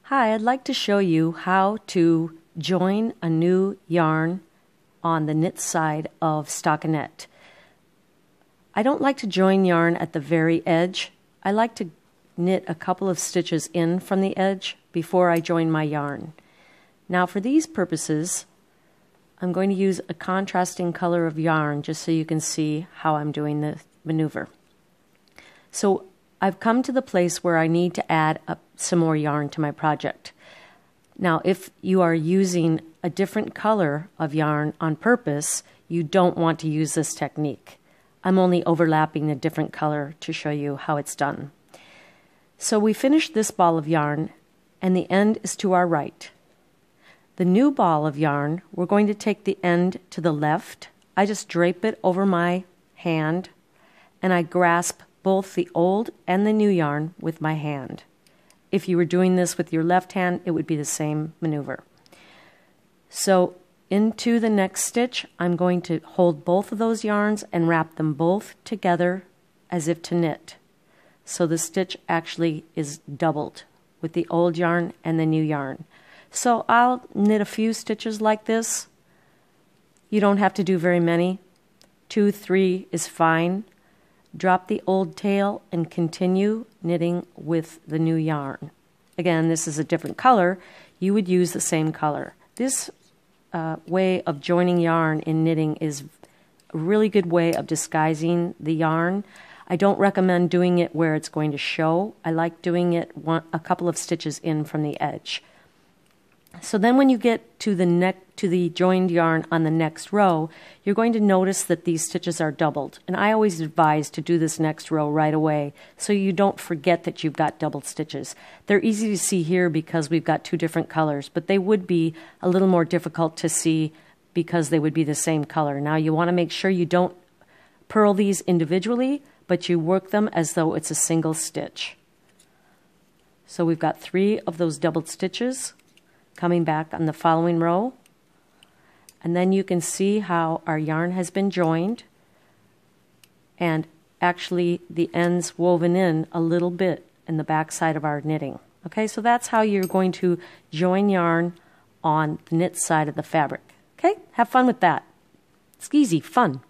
Hi, I'd like to show you how to join a new yarn on the knit side of stockinette. I don't like to join yarn at the very edge. I like to knit a couple of stitches in from the edge before I join my yarn. Now for these purposes, I'm going to use a contrasting color of yarn just so you can see how I'm doing the maneuver. So I've come to the place where I need to add some more yarn to my project. Now, if you are using a different color of yarn on purpose, you don't want to use this technique. I'm only overlapping a different color to show you how it's done. So we finished this ball of yarn, and the end is to our right. The new ball of yarn, we're going to take the end to the left. I just drape it over my hand, and I grasp both the old and the new yarn with my hand. If you were doing this with your left hand, it would be the same maneuver. So into the next stitch, I'm going to hold both of those yarns and wrap them both together as if to knit. So the stitch actually is doubled with the old yarn and the new yarn. So I'll knit a few stitches like this. You don't have to do very many. 2, 3 is fine. Drop the old tail and continue knitting with the new yarn. Again, this is a different color. You would use the same color. This way of joining yarn in knitting is a really good way of disguising the yarn. I don't recommend doing it where it's going to show. I like doing it a couple of stitches in from the edge. So then when you get to the joined yarn on the next row, you're going to notice that these stitches are doubled. And I always advise to do this next row right away so you don't forget that you've got doubled stitches. They're easy to see here because we've got two different colors, but they would be a little more difficult to see because they would be the same color. Now you want to make sure you don't purl these individually, but you work them as though it's a single stitch. So we've got 3 of those doubled stitches coming back on the following row, and then you can see how our yarn has been joined and actually the ends woven in a little bit in the back side of our knitting. Okay, so that's how you're going to join yarn on the knit side of the fabric. Okay, have fun with that. It's easy, fun.